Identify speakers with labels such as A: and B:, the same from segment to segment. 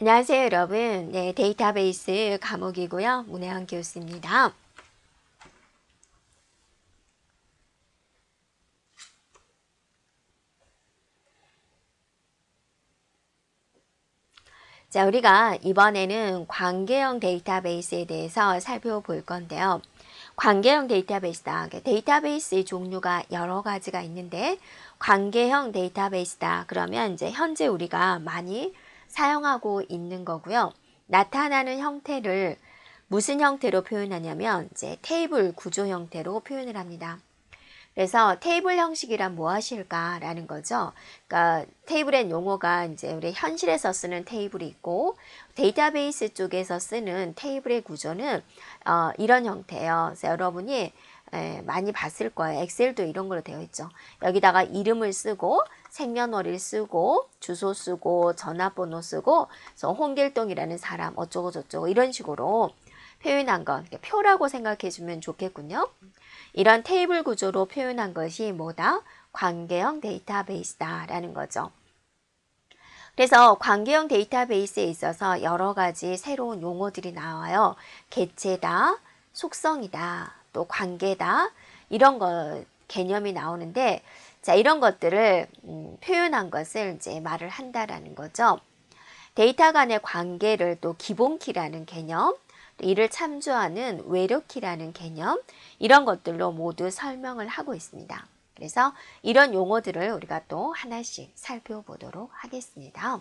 A: 안녕하세요, 여러분. 네, 데이터베이스 과목이고요. 문혜영 교수입니다. 자, 우리가 이번에는 관계형 데이터베이스에 대해서 살펴볼 건데요. 관계형 데이터베이스다. 데이터베이스의 종류가 여러 가지가 있는데 관계형 데이터베이스다. 그러면 이제 현재 우리가 많이 사용하고 있는 거고요. 나타나는 형태를 무슨 형태로 표현하냐면 이제 테이블 구조 형태로 표현을 합니다. 그래서 테이블 형식이란 무엇일까라는 거죠. 그러니까 테이블의 용어가 이제 우리 현실에서 쓰는 테이블이 있고 데이터베이스 쪽에서 쓰는 테이블의 구조는 이런 형태예요. 그래서 여러분이 많이 봤을 거예요. 엑셀도 이런 걸로 되어 있죠. 여기다가 이름을 쓰고 생년월일 쓰고 주소 쓰고 전화번호 쓰고 그래서 홍길동이라는 사람 어쩌고 저쩌고 이런 식으로 표현한 것 표라고 생각해 주면 좋겠군요. 이런 테이블 구조로 표현한 것이 뭐다? 관계형 데이터베이스다라는 거죠. 그래서 관계형 데이터베이스에 있어서 여러 가지 새로운 용어들이 나와요. 객체다, 속성이다, 또 관계다 이런 거 개념이 나오는데 자 이런 것들을 표현한 것을 이제 말을 한다라는 거죠. 데이터 간의 관계를 또 기본키라는 개념, 이를 참조하는 외력키라는 개념 이런 것들로 모두 설명을 하고 있습니다. 그래서 이런 용어들을 우리가 또 하나씩 살펴보도록 하겠습니다.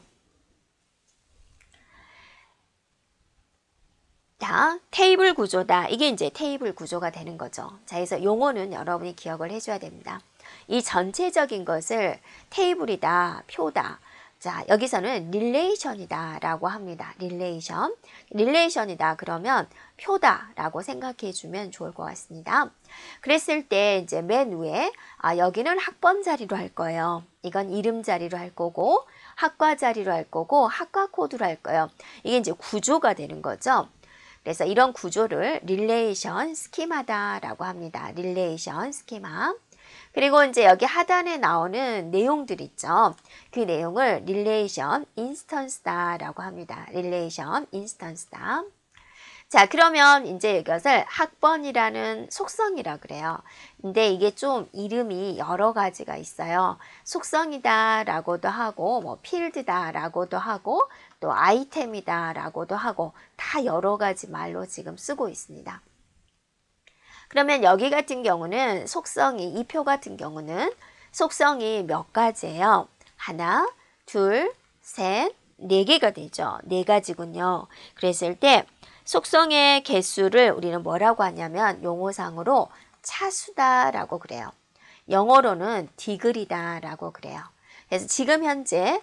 A: 자, 테이블 구조다. 이게 이제 테이블 구조가 되는 거죠. 자, 그래서 용어는 여러분이 기억을 해줘야 됩니다. 이 전체적인 것을 테이블이다, 표다. 자, 여기서는 릴레이션이다 라고 합니다. 릴레이션이다 그러면 표다 라고 생각해 주면 좋을 것 같습니다. 그랬을 때 이제 맨 위에 여기는 학번 자리로 할 거예요. 이건 이름 자리로 할 거고 학과 자리로 할 거고 학과 코드로 할 거예요. 이게 이제 구조가 되는 거죠. 그래서 이런 구조를 릴레이션 스키마다라고 합니다. 릴레이션 스키마. 그리고 이제 여기 하단에 나오는 내용들 있죠. 그 내용을 릴레이션 인스턴스다라고 합니다. 릴레이션 인스턴스다. 자, 그러면 이제 이것을 학번이라는 속성이라 그래요. 근데 이게 좀 이름이 여러 가지가 있어요. 속성이다라고도 하고 뭐 필드다라고도 하고 또 아이템이다라고도 하고 다 여러 가지 말로 지금 쓰고 있습니다. 그러면 여기 같은 경우는 속성이 이 표 같은 경우는 속성이 몇 가지예요? 하나, 둘, 셋, 네 개가 되죠. 네 가지군요. 그랬을 때 속성의 개수를 우리는 뭐라고 하냐면 용어상으로 차수다라고 그래요. 영어로는 디글이다라고 그래요. 그래서 지금 현재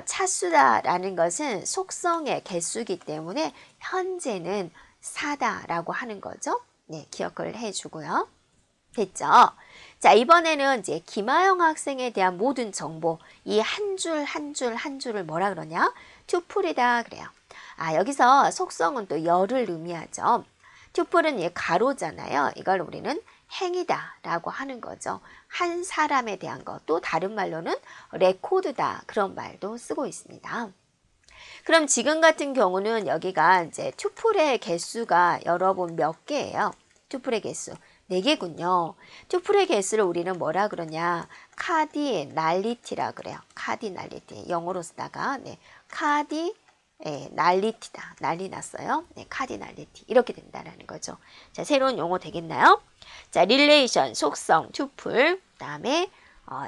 A: 차수다라는 것은 속성의 개수이기 때문에 현재는 4다라고 하는 거죠. 네, 기억을 해주고요. 됐죠? 자, 이번에는 이제 김하영 학생에 대한 모든 정보, 이 한 줄 한 줄 한 줄을 뭐라 그러냐? 튜플이다 그래요. 여기서 속성은 또 열을 의미하죠. 튜플은 이 가로잖아요. 이걸 우리는 행이다라고 하는 거죠. 한 사람에 대한 것, 또 다른 말로는 레코드다 그런 말도 쓰고 있습니다. 그럼 지금 같은 경우는 여기가 이제 튜플의 개수가 여러분 몇 개예요? 튜플의 개수 4개군요. 튜플의 개수를 우리는 뭐라 그러냐? 카디날리티라 그래요. 카디날리티. 영어로 쓰다가 날리티다. 난리 났어요. 네, 카디날리티. 이렇게 된다라는 거죠. 자, 새로운 용어 되겠나요? 자, 릴레이션, 속성, 튜플. 그다음에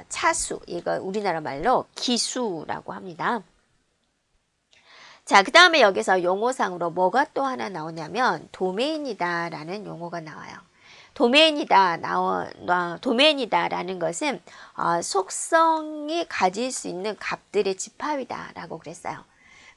A: 차수. 이거 우리나라 말로 기수라고 합니다. 자, 그 다음에 여기서 용어상으로 뭐가 또 하나 나오냐면 도메인이다 라는 용어가 나와요. 도메인이다 라는 것은 속성이 가질 수 있는 값들의 집합이다 라고 그랬어요.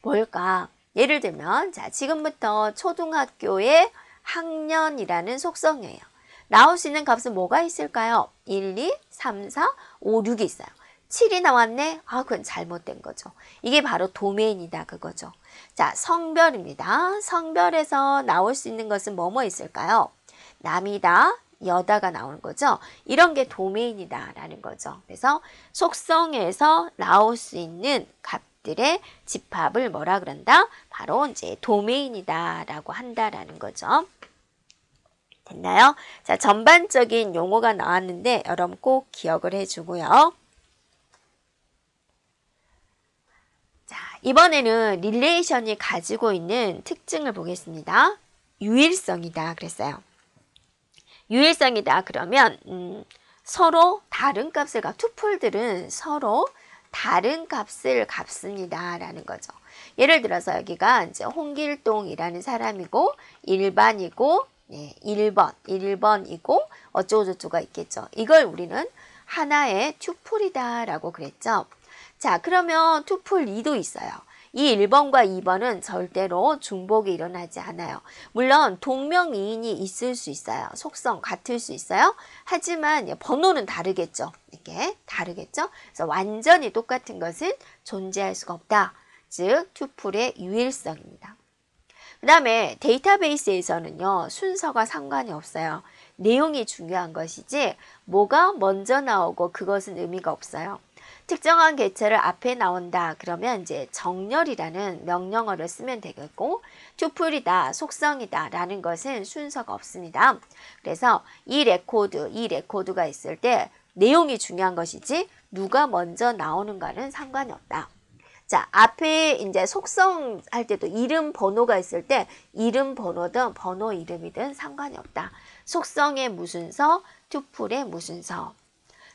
A: 뭘까? 예를 들면 자 지금부터 초등학교의 학년이라는 속성이에요. 나올 수 있는 값은 뭐가 있을까요? 1, 2, 3, 4, 5, 6이 있어요. 7이 나왔네? 그건 잘못된 거죠. 이게 바로 도메인이다 그거죠. 자, 성별입니다. 성별에서 나올 수 있는 것은 뭐뭐 있을까요? 남이다, 여다가 나오는 거죠. 이런 게 도메인이다 라는 거죠. 그래서 속성에서 나올 수 있는 값들 키들의 집합을 뭐라 그런다? 바로 이제 도메인이다라고 한다라는 거죠. 됐나요? 자, 전반적인 용어가 나왔는데 여러분 꼭 기억을 해주고요. 자, 이번에는 릴레이션이 가지고 있는 특징을 보겠습니다. 유일성이다 그랬어요. 유일성이다 그러면 서로 다른 값을 투풀들은 서로 다른 값을 값습니다 라는 거죠. 예를 들어서 여기가 이제 홍길동이라는 사람이고 일반이고 1번이고 어쩌고저쩌고가 있겠죠. 이걸 우리는 하나의 투풀이다 라고 그랬죠. 자, 그러면 투풀 2도 있어요. 이 1번과 2번은 절대로 중복이 일어나지 않아요. 물론 동명이인이 있을 수 있어요. 속성 같을 수 있어요. 하지만 번호는 다르겠죠. 이게 다르겠죠. 그래서 완전히 똑같은 것은 존재할 수가 없다. 즉 투풀의 유일성입니다. 그 다음에 데이터베이스에서는요. 순서가 상관이 없어요. 내용이 중요한 것이지 뭐가 먼저 나오고 그것은 의미가 없어요. 특정한 개체를 앞에 나온다 그러면 이제 정렬이라는 명령어를 쓰면 되겠고 투풀이다, 속성이다 라는 것은 순서가 없습니다. 그래서 이 레코드가 있을 때 내용이 중요한 것이지 누가 먼저 나오는가는 상관이 없다. 자, 앞에 이제 속성 할 때도 이름 번호가 있을 때 이름 번호든 번호 이름이든 상관이 없다. 속성의 무슨 서, 투풀의 무슨 서.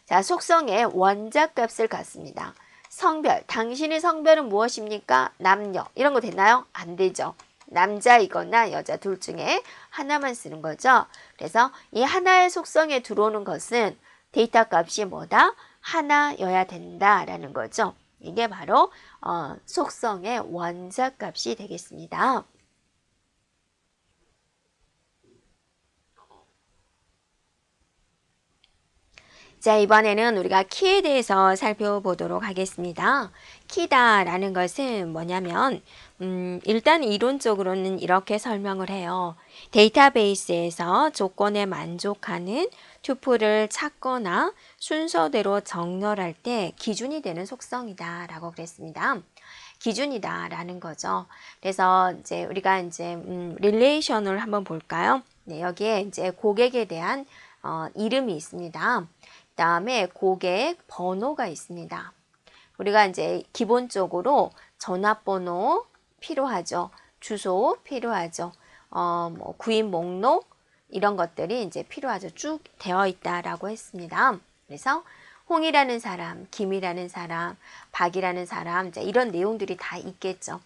A: 자, 속성의 원자값을 갖습니다. 성별, 당신의 성별은 무엇입니까? 남녀. 이런 거 되나요? 안 되죠. 남자이거나 여자 둘 중에 하나만 쓰는 거죠. 그래서 이 하나의 속성에 들어오는 것은 데이터 값이 뭐다? 하나여야 된다라는 거죠. 이게 바로 속성의 원자값이 되겠습니다. 자, 이번에는 우리가 키에 대해서 살펴보도록 하겠습니다. 키다라는 것은 뭐냐면 일단 이론적으로는 이렇게 설명을 해요. 데이터베이스에서 조건에 만족하는 투플을 찾거나 순서대로 정렬할 때 기준이 되는 속성이다 라고 그랬습니다. 기준이다 라는 거죠. 그래서 이제 우리가 이제 릴레이션을 한번 볼까요? 네, 여기에 이제 고객에 대한 이름이 있습니다. 그 다음에 고객 번호가 있습니다. 우리가 이제 기본적으로 전화번호 필요하죠. 주소 필요하죠. 뭐 구인 목록 이런 것들이 이제 필요하죠. 쭉 되어 있다라고 했습니다. 그래서 홍이라는 사람, 김이라는 사람, 박이라는 사람 이제 이런 내용들이 다 있겠죠.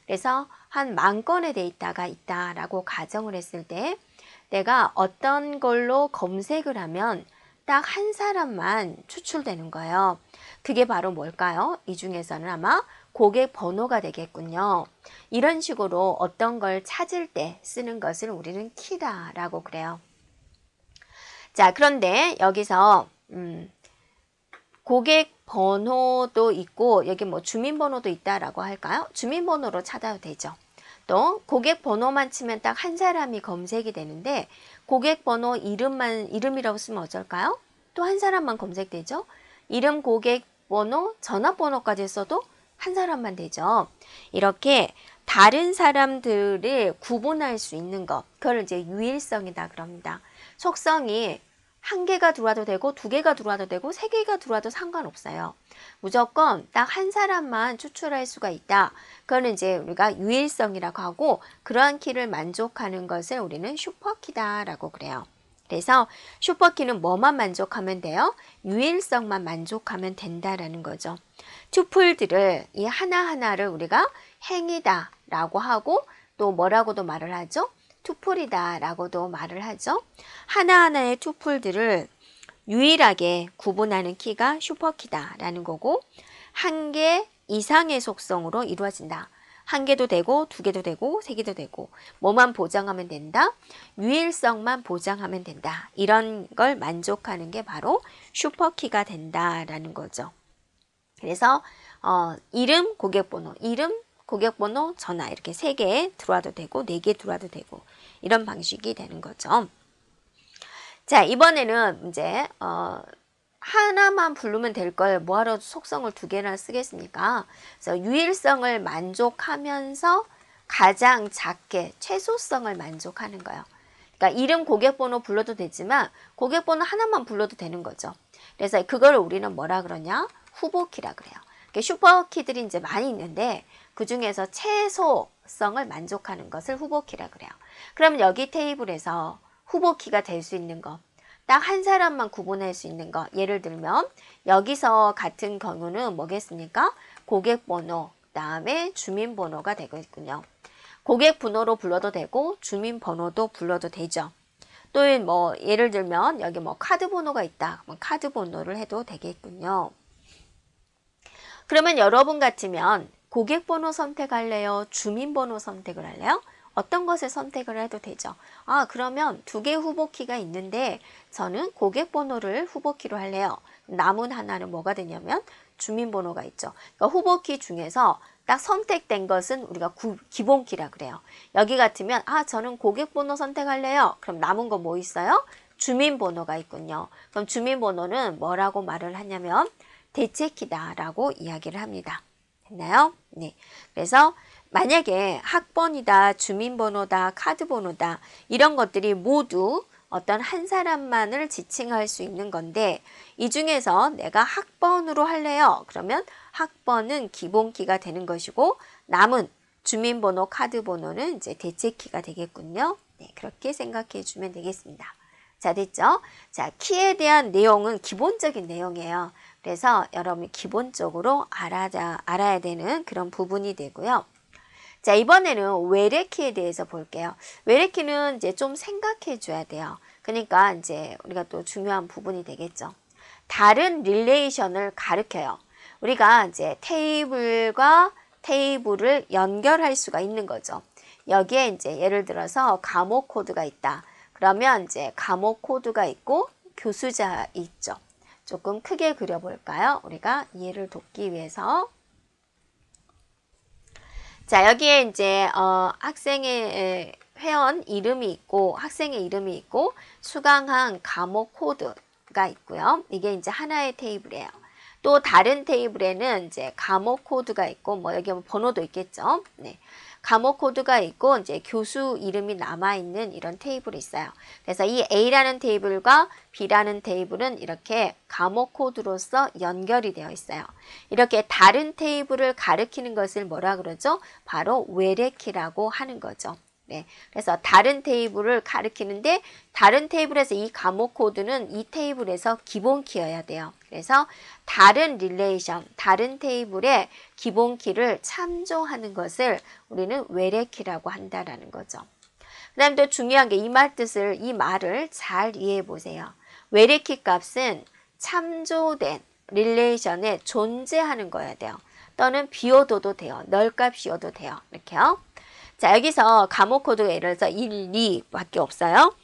A: 그래서 한 10,000건의 데이터가 있다라고 가정을 했을 때 내가 어떤 걸로 검색을 하면 딱 한 사람만 추출되는 거예요. 그게 바로 뭘까요? 이 중에서는 아마 고객 번호가 되겠군요. 이런 식으로 어떤 걸 찾을 때 쓰는 것을 우리는 키다라고 그래요. 자, 그런데 여기서 고객 번호도 있고 여기 뭐 주민번호도 있다라고 할까요? 주민번호로 찾아도 되죠. 또 고객 번호만 치면 딱 한 사람이 검색이 되는데 고객 번호 이름이라고 쓰면 어쩔까요? 또 한 사람만 검색되죠. 이름, 고객 번호, 전화번호까지 써도 한 사람만 되죠. 이렇게 다른 사람들을 구분할 수 있는 것, 그걸 이제 유일성이다 그럽니다. 속성이 한 개가 들어와도 되고 두 개가 들어와도 되고 세 개가 들어와도 상관없어요. 무조건 딱 한 사람만 추출할 수가 있다. 그거는 이제 우리가 유일성이라고 하고 그러한 키를 만족하는 것을 우리는 슈퍼키다라고 그래요. 그래서 슈퍼키는 뭐만 만족하면 돼요? 유일성만 만족하면 된다라는 거죠. 투플들을 이 하나하나를 우리가 행이다 라고 하고 또 뭐라고도 말을 하죠? 투플이다 라고도 말을 하죠. 하나하나의 투플들을 유일하게 구분하는 키가 슈퍼키다 라는 거고 한 개 이상의 속성으로 이루어진다. 한 개도 되고 두 개도 되고 세 개도 되고 뭐만 보장하면 된다? 유일성만 보장하면 된다. 이런 걸 만족하는 게 바로 슈퍼키가 된다라는 거죠. 그래서 이름, 고객번호, 전화 이렇게 3개 들어와도 되고 4개 들어와도 되고 이런 방식이 되는 거죠. 자, 이번에는 이제 하나만 부르면 될 걸 뭐하러 속성을 두 개나 쓰겠습니까? 그래서 유일성을 만족하면서 가장 작게 최소성을 만족하는 거예요. 그러니까 이름 고객번호 불러도 되지만 고객번호 하나만 불러도 되는 거죠. 그래서 그걸 우리는 뭐라 그러냐? 후보키라 그래요. 슈퍼키들이 이제 많이 있는데 그 중에서 최소성을 만족하는 것을 후보키라 그래요. 그러면 여기 테이블에서 후보키가 될 수 있는 거, 딱 한 사람만 구분할 수 있는 거, 예를 들면 여기서 같은 경우는 뭐겠습니까? 고객번호, 그다음에 주민번호가 되겠군요. 고객번호로 불러도 되고 주민번호도 불러도 되죠. 또 뭐 예를 들면 여기 뭐 카드번호가 있다. 카드번호를 해도 되겠군요. 그러면 여러분 같으면 고객번호 선택할래요? 주민번호 선택을 할래요? 어떤 것을 선택을 해도 되죠. 그러면 두 개 후보키가 있는데 저는 고객번호를 후보키로 할래요. 남은 하나는 뭐가 되냐면 주민번호가 있죠. 그러니까 후보키 중에서 딱 선택된 것은 우리가 기본키라 그래요. 여기 같으면 저는 고객번호 선택할래요. 그럼 남은 거 뭐 있어요? 주민번호가 있군요. 그럼 주민번호는 뭐라고 말을 하냐면 대체키다라고 이야기를 합니다. 됐나요? 네. 그래서 만약에 학번이다, 주민번호다, 카드번호다 이런 것들이 모두 어떤 한 사람만을 지칭할 수 있는 건데 이 중에서 내가 학번으로 할래요. 그러면 학번은 기본키가 되는 것이고 남은 주민번호, 카드번호는 이제 대체키가 되겠군요. 네, 그렇게 생각해 주면 되겠습니다. 자, 됐죠? 자, 키에 대한 내용은 기본적인 내용이에요. 그래서 여러분이 기본적으로 알아야 되는 그런 부분이 되고요. 자, 이번에는 외래키에 대해서 볼게요. 외래키는 이제 좀 생각해 줘야 돼요. 그러니까 이제 우리가 또 중요한 부분이 되겠죠. 다른 릴레이션을 가르쳐요. 우리가 이제 테이블과 테이블을 연결할 수가 있는 거죠. 여기에 이제 예를 들어서 감호 코드가 있다. 그러면 이제 감호 코드가 있고 교수자 있죠. 조금 크게 그려볼까요? 우리가 이해를 돕기 위해서. 자, 여기에 이제 학생의 회원 이름이 있고 학생의 이름이 있고 수강한 과목 코드가 있고요. 이게 이제 하나의 테이블이에요. 또 다른 테이블에는 이제 과목 코드가 있고 뭐 여기 번호도 있겠죠. 네. 과목 코드가 있고 이제 교수 이름이 남아 있는 이런 테이블이 있어요. 그래서 이 A라는 테이블과 B라는 테이블은 이렇게 과목 코드로서 연결이 되어 있어요. 이렇게 다른 테이블을 가리키는 것을 뭐라 그러죠? 바로 외래키라고 하는 거죠. 네. 그래서 다른 테이블을 가리키는데 다른 테이블에서 이 과목 코드는 이 테이블에서 기본키여야 돼요. 그래서 다른 릴레이션, 다른 테이블의 기본키를 참조하는 것을 우리는 외래키라고 한다라는 거죠. 그 다음에 또 중요한 게 이 말을 잘 이해해 보세요. 외래키 값은 참조된 릴레이션에 존재하는 거여야 돼요. 또는 비워둬도 돼요. 널 값이어도 돼요. 이렇게요. 자, 여기서 과목 코드가 예를 들어서 1, 2밖에 없어요.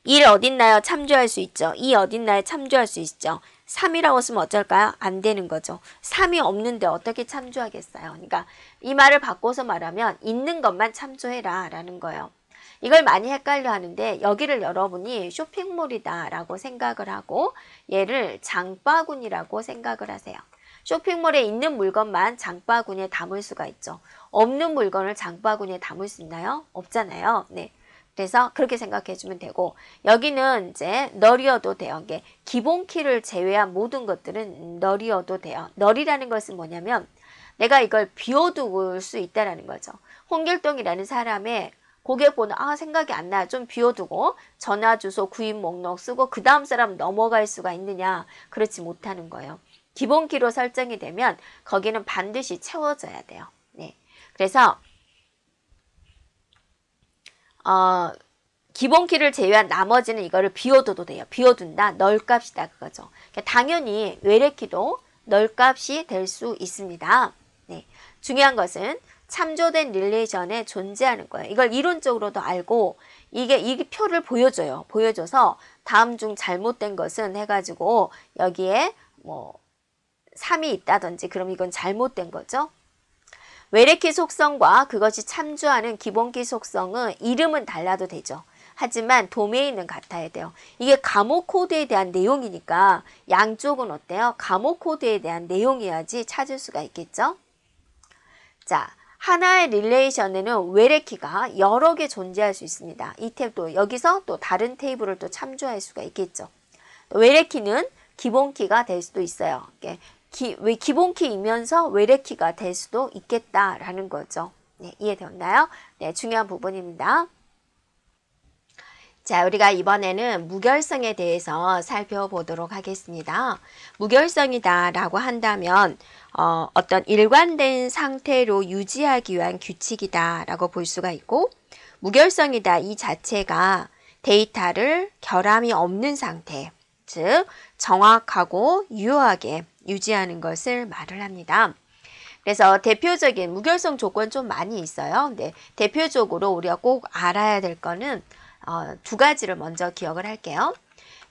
A: 1 어딨나요? 참조할 수 있죠. 2 어딨나요? 참조할 수 있죠. 3이라고 쓰면 어쩔까요? 안 되는 거죠. 3이 없는데 어떻게 참조하겠어요? 그러니까 이 말을 바꿔서 말하면 있는 것만 참조해라 라는 거예요. 이걸 많이 헷갈려 하는데 여기를 여러분이 쇼핑몰이다 라고 생각을 하고 얘를 장바구니라고 생각을 하세요. 쇼핑몰에 있는 물건만 장바구니에 담을 수가 있죠. 없는 물건을 장바구니에 담을 수 있나요? 없잖아요. 네. 그래서 그렇게 생각해 주면 되고 여기는 이제 널이어도 돼요. 이게 기본키를 제외한 모든 것들은 널이어도 돼요. 널이라는 것은 뭐냐면 내가 이걸 비워둘 수 있다라는 거죠. 홍길동이라는 사람의 고객번호 생각이 안 나요. 좀 비워두고 전화 주소 구인 목록 쓰고 그 다음 사람 넘어갈 수가 있느냐? 그렇지 못하는 거예요. 기본키로 설정이 되면 거기는 반드시 채워져야 돼요. 네. 그래서 기본키를 제외한 나머지는 이거를 비워둬도 돼요. 비워둔다. 널 값이다. 그거죠. 그러니까 당연히 외래키도 널 값이 될 수 있습니다. 네. 중요한 것은 참조된 릴레이션에 존재하는 거예요. 이걸 이론적으로도 알고 이 표를 보여줘요. 보여줘서 다음 중 잘못된 것은 해가지고 여기에 뭐 3이 있다든지 그럼 이건 잘못된 거죠. 외래키 속성과 그것이 참조하는 기본키 속성은 이름은 달라도 되죠. 하지만 도메인은 같아야 돼요. 이게 감호 코드에 대한 내용이니까 양쪽은 어때요? 감호 코드에 대한 내용이어야지 찾을 수가 있겠죠? 자, 하나의 릴레이션에는 외래키가 여러 개 존재할 수 있습니다. 이 탭도 여기서 또 다른 테이블을 또 참조할 수가 있겠죠. 외래키는 기본키가 될 수도 있어요. 기본키이면서 외래키가 될 수도 있겠다라는 거죠. 네, 이해되었나요? 네, 중요한 부분입니다. 자, 우리가 이번에는 무결성에 대해서 살펴보도록 하겠습니다. 무결성이다 라고 한다면 어떤 일관된 상태로 유지하기 위한 규칙이다 라고 볼 수가 있고, 무결성이다 이 자체가 데이터를 결함이 없는 상태, 즉 정확하고 유효하게 유지하는 것을 말을 합니다. 그래서 대표적인 무결성 조건 좀 많이 있어요. 근데 대표적으로 우리가 꼭 알아야 될 거는 두 가지를 먼저 기억을 할게요.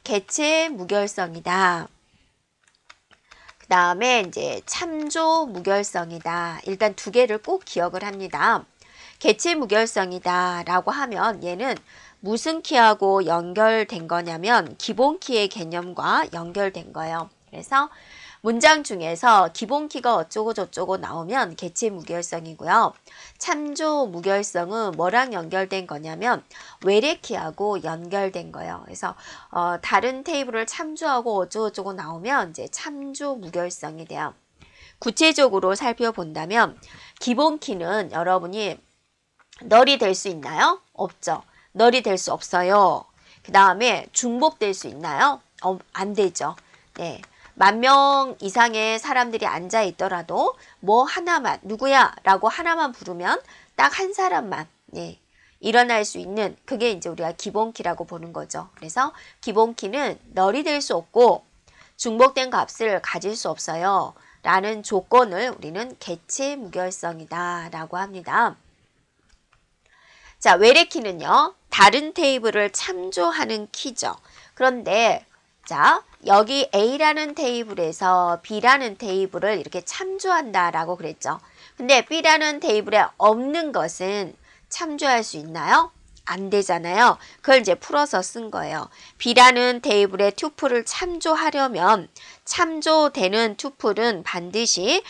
A: 개체 무결성이다. 그 다음에 이제 참조 무결성이다. 일단 두 개를 꼭 기억을 합니다. 개체 무결성이다 라고 하면 얘는 무슨 키하고 연결된 거냐면 기본 키의 개념과 연결된 거예요. 그래서 문장 중에서 기본 키가 어쩌고 저쩌고 나오면 개체 무결성이고요. 참조 무결성은 뭐랑 연결된 거냐면 외래 키하고 연결된 거예요. 그래서 다른 테이블을 참조하고 어쩌고 저쩌고 나오면 이제 참조 무결성이 돼요. 구체적으로 살펴본다면 기본 키는 여러분이 널이 될 수 있나요? 없죠. 널이 될 수 없어요. 그 다음에 중복될 수 있나요? 안 되죠. 네. 10,000명 이상의 사람들이 앉아 있더라도 뭐 하나만 누구야 라고 하나만 부르면 딱 한 사람만 일어날 수 있는 그게 이제 우리가 기본키라고 보는 거죠. 그래서 기본키는 널이 될 수 없고 중복된 값을 가질 수 없어요 라는 조건을 우리는 개체 무결성이다 라고 합니다. 자, 외래키는요 다른 테이블을 참조하는 키죠. 그런데 자, 여기 A라는 테이블에서 B라는 테이블을 이렇게 참조한다 라고 그랬죠. 근데 B라는 테이블에 없는 것은 참조할 수 있나요? 안 되잖아요. 그걸 이제 풀어서 쓴 거예요. B라는 테이블의 투플을 참조하려면 참조되는 투플은 반드시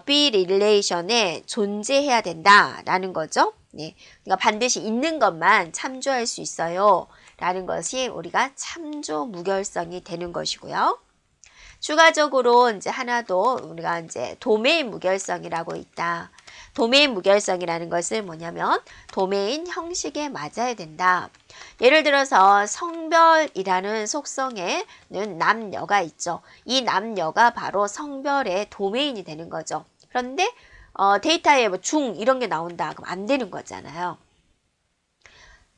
A: B 릴레이션에 존재해야 된다라는 거죠. 네, 그러니까 반드시 있는 것만 참조할 수 있어요. 라는 것이 우리가 참조 무결성이 되는 것이고요. 추가적으로 이제 하나 더 우리가 이제 도메인 무결성이라고 있다. 도메인 무결성이라는 것은 뭐냐면 도메인 형식에 맞아야 된다. 예를 들어서 성별이라는 속성에는 남녀가 있죠. 이 남녀가 바로 성별의 도메인이 되는 거죠. 그런데 데이터에 뭐 중 이런 게 나온다. 그럼 안 되는 거잖아요.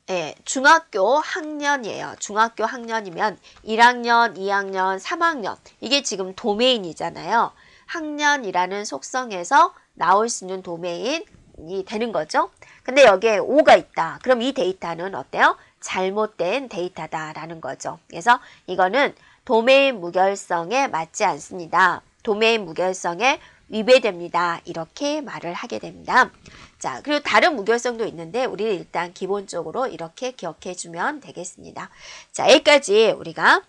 A: 예, 중학교 학년이에요. 중학교 학년이면 1학년, 2학년, 3학년 이게 지금 도메인이잖아요. 학년이라는 속성에서 나올 수 있는 도메인이 되는 거죠. 근데 여기에 5가 있다. 그럼 이 데이터는 어때요? 잘못된 데이터다라는 거죠. 그래서 이거는 도메인 무결성에 맞지 않습니다. 도메인 무결성에 위배됩니다. 이렇게 말을 하게 됩니다. 자, 그리고 다른 무결성도 있는데 우리는 일단 기본적으로 이렇게 기억해 주면 되겠습니다. 자, 여기까지 우리가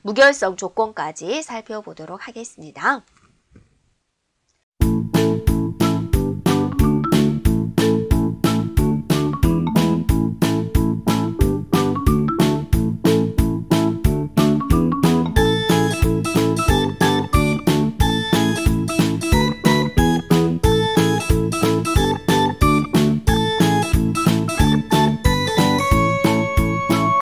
A: 무결성 조건까지 살펴보도록 하겠습니다.